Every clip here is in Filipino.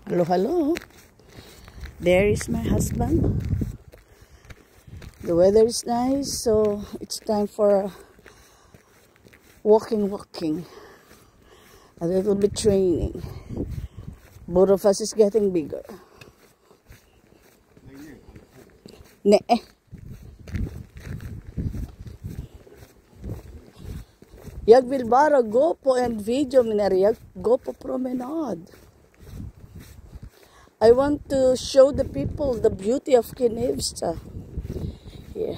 Hello, hello. There is my husband. The weather is nice, so it's time for walking. A little bit training. Both of us is getting bigger. Ne. Jag vill bara gå på en video när jag går på promenad. I want to show the people the beauty of Knivsta. Yeah.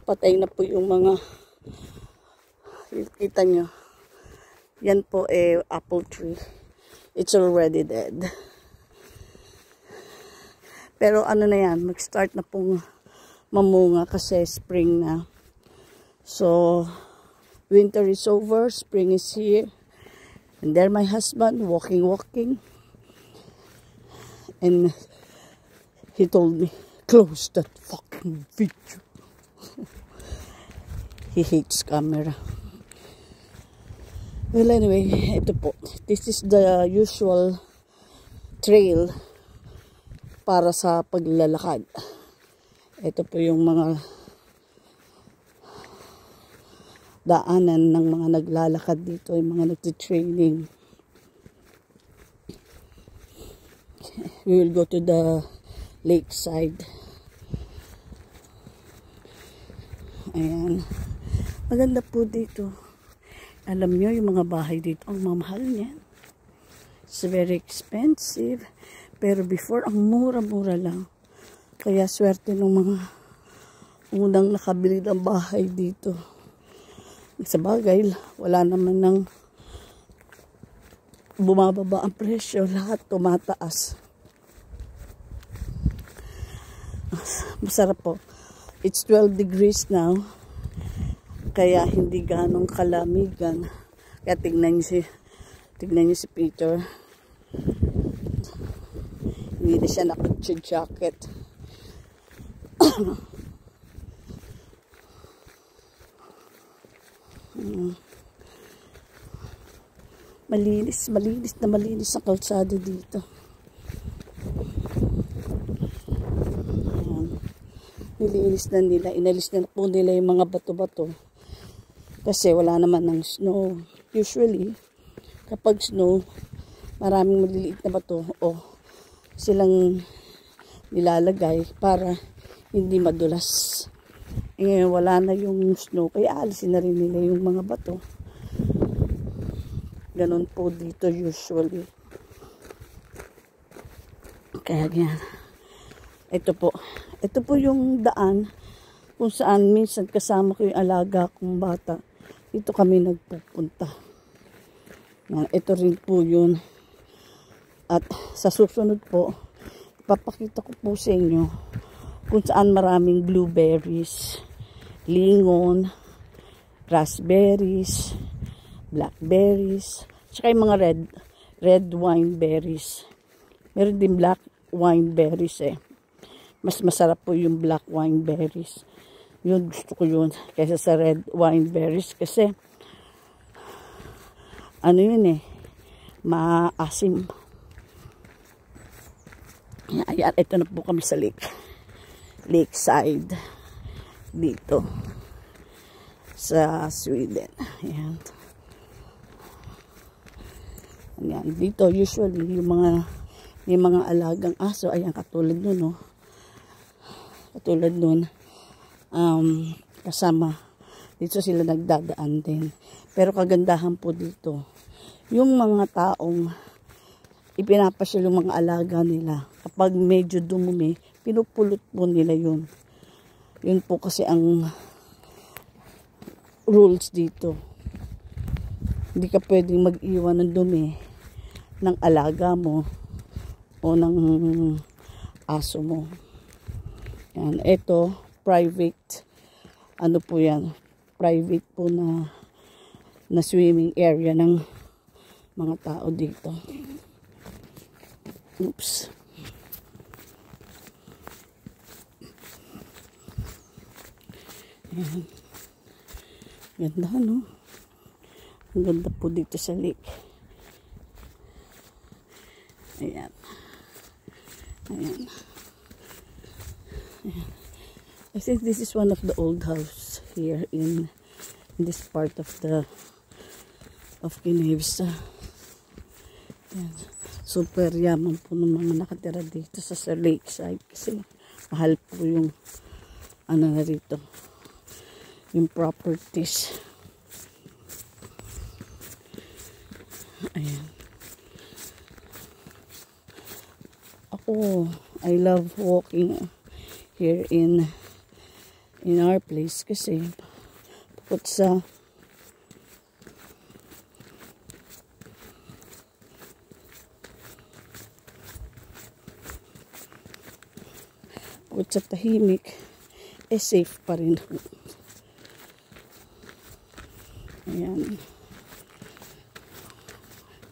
Patay na po yung mga, kita nyo. Yan po apple tree. It's already dead. Pero ano na yan, mag-start na pong mamunga kasi spring na. So, winter is over, spring is here. And there my husband, walking. And he told me, close that fucking video. He hates camera. Well, anyway, ito po. This is the usual trail para sa paglalakad. Ito po yung mga daanan ng mga naglalakad dito, yung mga nagtitraining. We will go to the lakeside. Ayan. Maganda po dito. Alam nyo, yung mga bahay dito, ang mamahal niya. It's very expensive. Pero before, ang mura-mura lang. Kaya swerte ng mga unang nakabili ng bahay dito. Sa bagay, wala naman nang bumababa ang presyo. Lahat tumataas. Masarap po. It's 12 degrees now. Kaya hindi ganong kalamigan. Kaya tignan niyo si Peter. Hindi na siya naka-jacket. Malinis ang kalsada dito. Nilinis na nila, inalis na po nila yung mga bato-bato. Kasi wala naman ng snow. Usually, kapag snow, maraming maliliit na bato o silang nilalagay para hindi madulas. Ngayon, wala na yung snow, kaya alisin na rin nila yung mga bato. Ganon po dito usually. Kaya yan. Ito po yung daan kung saan minsan kasama ko yung alaga kong bata. Dito kami nagpupunta. Ito rin po yun. At sa susunod po, ipapakita ko po sa inyo kung saan maraming blueberries, lingon, raspberries, blackberries, tsaka yung mga red wine berries. Meron din black wine berries Mas masarap po yung black wine berries. Yun, gusto ko yun. Kaysa sa red wine berries. Kasi, ano yun maasim. Ayan, ito na po kami sa lakeside. Dito. Sa Sweden. Ayan. Ayan. Dito, usually, may mga alagang aso. Ayan, katulad nun, Katulad nun, kasama, dito sila nagdadaan din. Pero kagandahan po dito, yung mga taong ipinapasyal yung mga alaga nila, kapag medyo dumumi, pinupulot po nila yun. Yun po kasi ang rules dito. Hindi ka pwedeng mag-iwan ng dumi ng alaga mo o ng aso mo. Yan, ito, private, ano po yan, private po na swimming area ng mga tao dito. Oops. Yan. Ganda, no? Ang ganda po dito sa lake. Ayan. Ayan. Ayan. I think this is one of the old house here in this part of Ginebra. Ayan. Super yaman po ng mga nakatira dito sa lakeside kasi mahal po yung ano na rito, yung properties. Ayan. Ako, I love walking here in our place kasi bukod sa tahimik, safe pa rin. Ayan.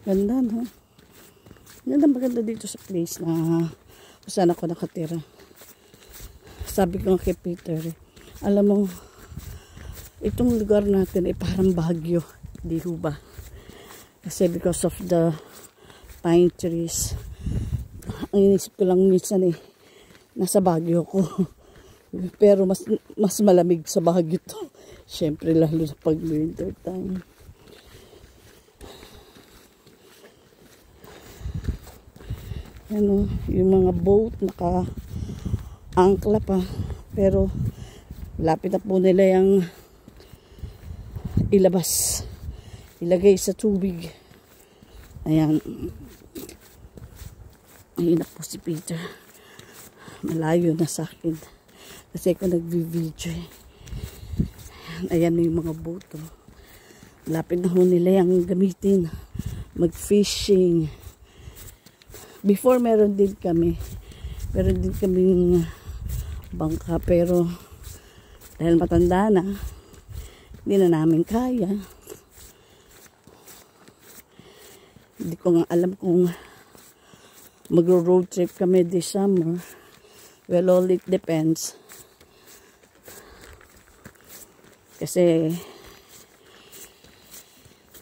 Ganda, no? Maganda dito sa place na kung saan ako nakatira. Sabi ko kay Peter, alam mo, itong lugar natin ay parang Baguio, di ba? Kasi because of the pine trees, ang inisip ko lang minsan nasa Baguio ko. Pero mas malamig sa Baguio to. Siyempre lalo na pag winter time. Ano, yung mga boat naka-angkla pa. Pero lapit na po nila yung ilabas. Ilagay sa tubig. Ayan. Ayun na po si Peter. Malayo na sa akin. Kasi ako nag-video. Ayan na yung mga boat. Lapit na ho nila yung gamitin. Mag-fishing. Before meron din kaming bangka. Pero dahil matanda na, hindi na namin kaya. Hindi ko nga alam kung mag-road trip kami this summer. Well, all it depends. Kasi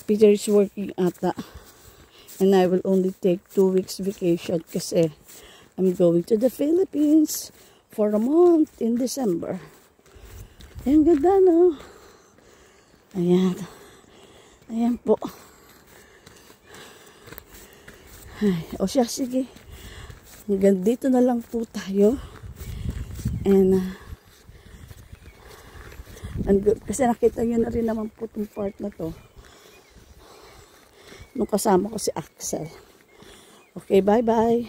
Peter is working ata. And I will only take 2 weeks vacation kasi I'm going to the Philippines for a month in December. Ayan, ganda, no? Ayan. Ayan po. Ay, o siya, sige. Hanggang dito na lang po tayo. And kasi nakita nyo na rin naman po itong part na to nung kasama ko si Axel. Okay, bye-bye.